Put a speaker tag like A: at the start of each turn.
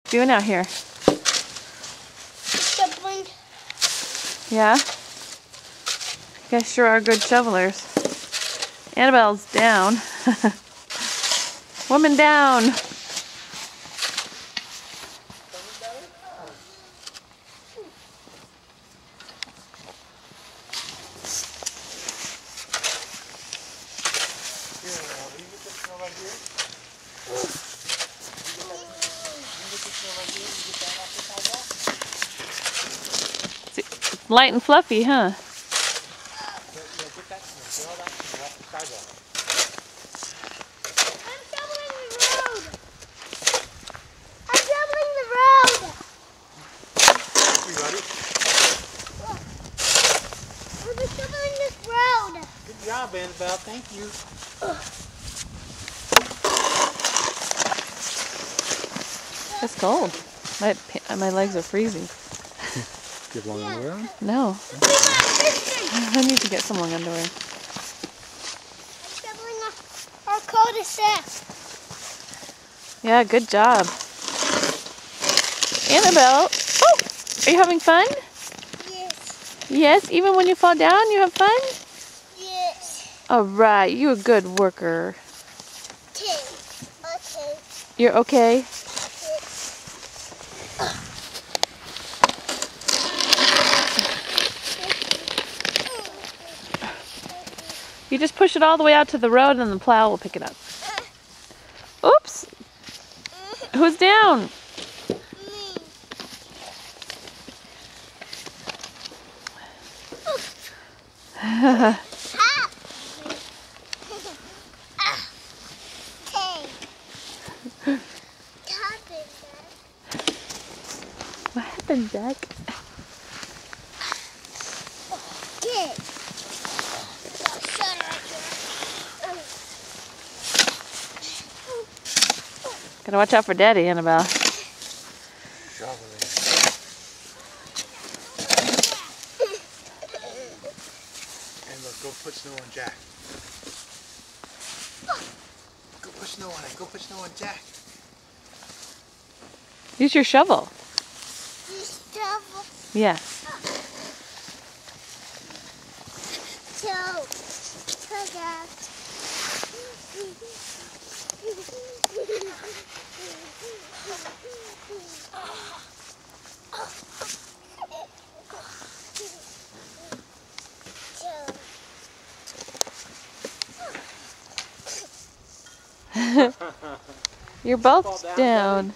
A: doing out here?
B: Shoveling.
A: Yeah? You guys sure are good shovelers. Annabelle's down. Woman down. It's light and fluffy, huh?
C: Good job, Annabelle. Thank you.
A: It's cold. My legs are freezing.
C: Get long underwear on?
A: No. I need to get some long underwear.
B: I'm shoveling our cul-de-sac.
A: Yeah, good job. Annabelle, oh, are you having fun?
B: Yes.
A: Yes, even when you fall down, you have fun?
B: Yes.
A: All right, you're a good worker.
B: Okay. Okay.
A: You're okay? You just push it all the way out to the road and the plow will pick it up. Oops! Who's down? What happened, Jack? Gotta watch out for Daddy, Annabelle.
C: Shoveling. And look, go put snow on Jack. Go put snow on it. Go put snow on Jack.
A: Use your shovel.
B: Shovel.
A: Yeah. You're both down.